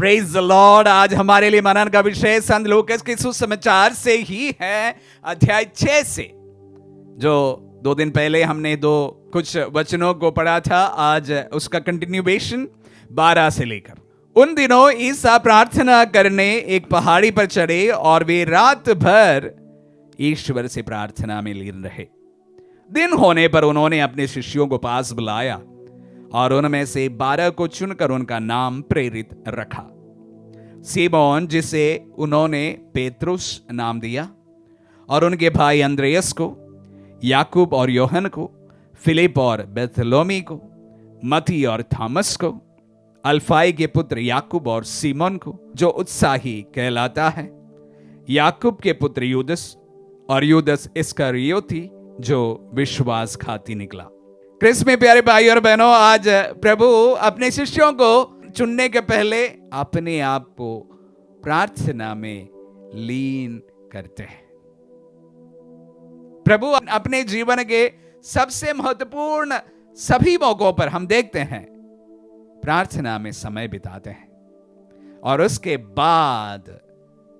Praise the Lord. आज हमारे लिए मनन का विषय संत लूकास के सुसमाचार से ही है, अध्याय 6 से। जो 2 दिन पहले हमने कुछ वचनों को पढ़ा था, आज उसका कंटिन्यूएशन 12 से लेकर। उन दिनों ईसा प्रार्थना करने एक पहाड़ी पर चढ़े और वे रात भर ईश्वर से प्रार्थना में लीन रहे। दिन होने पर उन्होंने अपने शिष्यों को पास बुलाया और उनमें से 12 को चुनकर उनका नाम प्रेरित रखा। सीमोन, जिसे उन्होंने पेत्रुस नाम दिया, और उनके भाई अंद्रेयस को, याकूब और योहन को, फिलिप और बेथलोमी को, मती और थॉमस को, अल्फाई के पुत्र याकूब और सीमोन को, जो उत्साही कहलाता है, याकूब के पुत्र यूदस, और यूदस इस्करियोती, जो विश्वासघाती निकला। क्रिस्त में प्यारे भाई और बहनों, आज प्रभु अपने शिष्यों को चुनने के पहले अपने आप को प्रार्थना में लीन करते हैं। प्रभु अपने जीवन के सबसे महत्वपूर्ण सभी मौकों पर हम देखते हैं प्रार्थना में समय बिताते हैं, और उसके बाद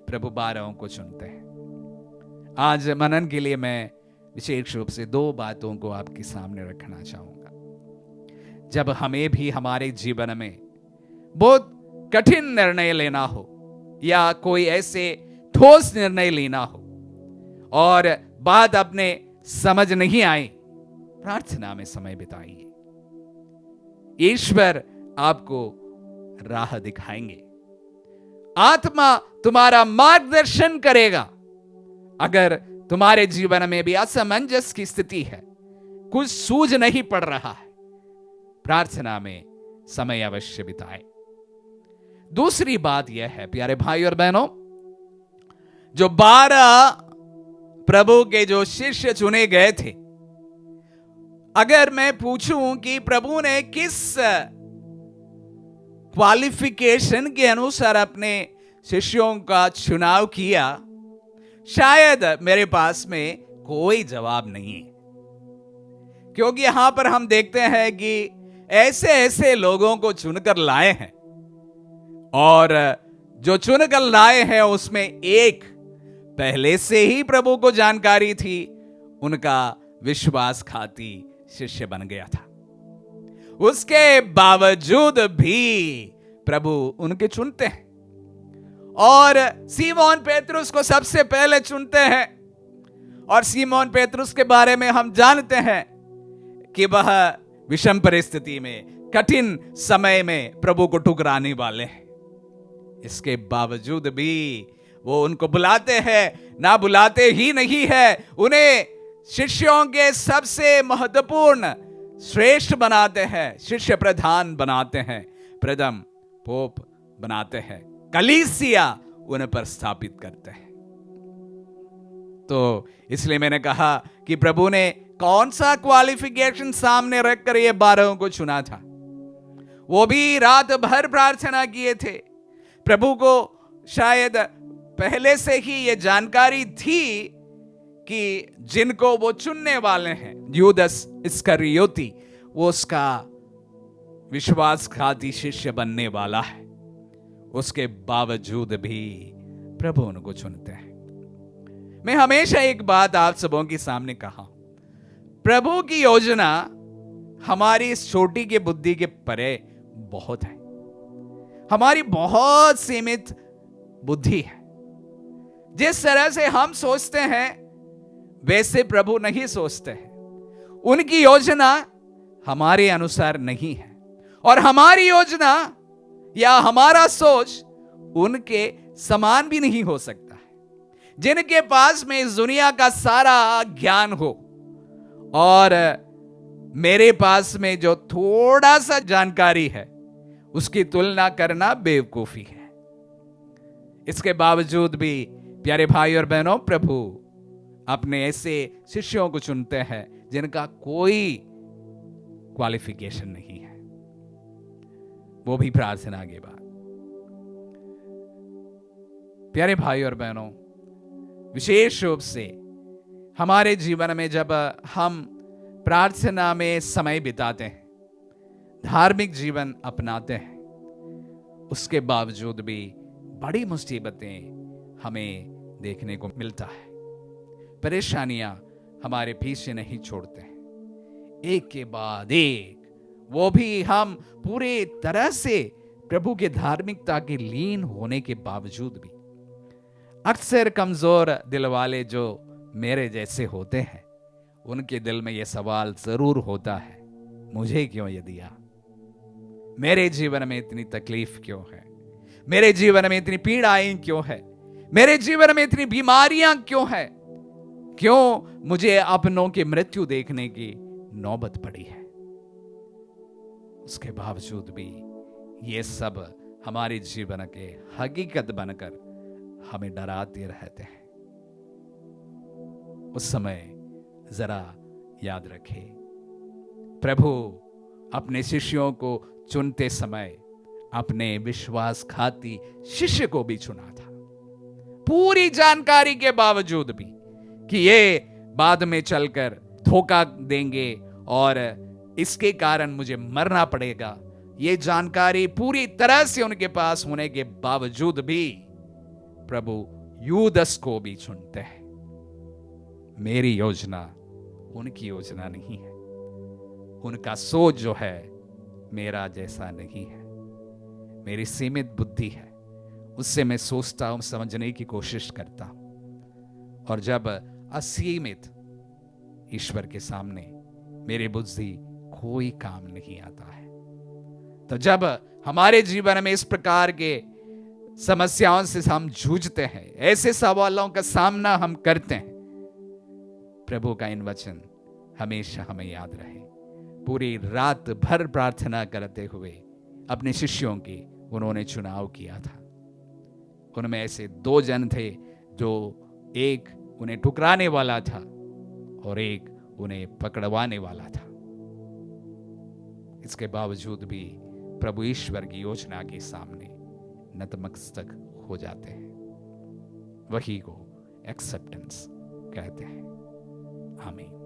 प्रभु 12 को चुनते हैं। आज मनन के लिए मैं विशेष रूप से 2 बातों को आपके सामने रखना चाहूंगा। जब हमें भी हमारे जीवन में बहुत कठिन निर्णय लेना हो या कोई ऐसे ठोस निर्णय लेना हो और बात अपने समझ नहीं आई, प्रार्थना में समय बिताइए। ईश्वर आपको राह दिखाएंगे, आत्मा तुम्हारा मार्गदर्शन करेगा। अगर तुम्हारे जीवन में भी असमंजस की स्थिति है, कुछ सूझ नहीं पड़ रहा है, प्रार्थना में समय अवश्य बिताएं। दूसरी बात यह है प्यारे भाई और बहनों, जो 12 प्रभु के जो शिष्य चुने गए थे, अगर मैं पूछूं कि प्रभु ने किस क्वालिफिकेशन के अनुसार अपने शिष्यों का चुनाव किया, शायद मेरे पास में कोई जवाब नहीं है। क्योंकि यहां पर हम देखते हैं कि ऐसे ऐसे लोगों को चुनकर लाए हैं, और जो चुनकर लाए हैं उसमें एक पहले से ही प्रभु को जानकारी थी, उनका विश्वासघाती शिष्य बन गया था। उसके बावजूद भी प्रभु उनके चुनते हैं, और सीमोन पेत्रुस को सबसे पहले चुनते हैं। और सीमोन पेत्रुस के बारे में हम जानते हैं कि वह विषम परिस्थिति में, कठिन समय में प्रभु को ठुकराने वाले हैं। इसके बावजूद भी वो उनको बुलाते हैं, ना बुलाते ही नहीं है, उन्हें शिष्यों के सबसे महत्वपूर्ण श्रेष्ठ बनाते हैं, शिष्य प्रधान बनाते हैं, प्रथम पोप बनाते हैं, कलीसिया उन पर स्थापित करते हैं। तो इसलिए मैंने कहा कि प्रभु ने कौन सा क्वालिफिकेशन सामने रखकर ये 12 को चुना था। वो भी रात भर प्रार्थना किए थे। प्रभु को शायद पहले से ही ये जानकारी थी कि जिनको वो चुनने वाले हैं, यूदस इस्करियोती, वो उसका विश्वासघाती शिष्य बनने वाला है। उसके बावजूद भी प्रभु उनको चुनते हैं। मैं हमेशा एक बात आप सबों के सामने कहा, प्रभु की योजना हमारी इस छोटी की बुद्धि के परे बहुत है। हमारी बहुत सीमित बुद्धि है। जिस तरह से हम सोचते हैं वैसे प्रभु नहीं सोचते हैं। उनकी योजना हमारे अनुसार नहीं है, और हमारी योजना या हमारा सोच उनके समान भी नहीं हो सकता है। जिनके पास में इस दुनिया का सारा ज्ञान हो और मेरे पास में जो थोड़ा सा जानकारी है, उसकी तुलना करना बेवकूफी है। इसके बावजूद भी प्यारे भाई और बहनों, प्रभु अपने ऐसे शिष्यों को चुनते हैं जिनका कोई क्वालिफिकेशन नहीं है, वो भी प्रार्थना के बाद। प्यारे भाई और बहनों, विशेष रूप से हमारे जीवन में जब हम प्रार्थना में समय बिताते हैं, धार्मिक जीवन अपनाते हैं, उसके बावजूद भी बड़ी मुसीबतें हमें देखने को मिलता है। परेशानियां हमारे पीछे नहीं छोड़ते हैं, एक के बाद एक, वो भी हम पूरे तरह से प्रभु के धार्मिकता के लीन होने के बावजूद भी। अक्सर कमजोर दिल वाले जो मेरे जैसे होते हैं, उनके दिल में यह सवाल जरूर होता है, मुझे क्यों ये दिया? मेरे जीवन में इतनी तकलीफ क्यों है? मेरे जीवन में इतनी पीड़ाएं क्यों है? मेरे जीवन में इतनी बीमारियां क्यों है? क्यों मुझे अपनों की मृत्यु देखने की नौबत पड़ी है? उसके बावजूद भी ये सब हमारे जीवन के हकीकत बनकर हमें डराते रहते हैं। उस समय जरा याद रखें, प्रभु अपने शिष्यों को चुनते समय अपने विश्वासघाती शिष्य को भी चुना था, पूरी जानकारी के बावजूद भी कि ये बाद में चलकर धोखा देंगे और इसके कारण मुझे मरना पड़ेगा। ये जानकारी पूरी तरह से उनके पास होने के बावजूद भी प्रभु यूदस को भी चुनते हैं। मेरी योजना उनकी योजना नहीं है, उनका सोच जो है मेरा जैसा नहीं है। मेरी सीमित बुद्धि है, उससे मैं सोचता हूं, समझने की कोशिश करता हूं। और जब असीमित ईश्वर के सामने मेरी बुद्धि कोई काम नहीं आता है, तो जब हमारे जीवन में इस प्रकार के समस्याओं से हम जूझते हैं, ऐसे सवालों का सामना हम करते हैं, प्रभु का इन वचन हमेशा हमें याद रहे। पूरी रात भर प्रार्थना करते हुए अपने शिष्यों की उन्होंने चुनाव किया था। उनमें ऐसे 2 जन थे, जो एक उन्हें ठुकराने वाला था और एक उन्हें पकड़वाने वाला था। इसके बावजूद भी प्रभु ईश्वर की योजना के सामने नतमस्तक हो जाते हैं। वही को एक्सेप्टेंस कहते हैं। आमीन।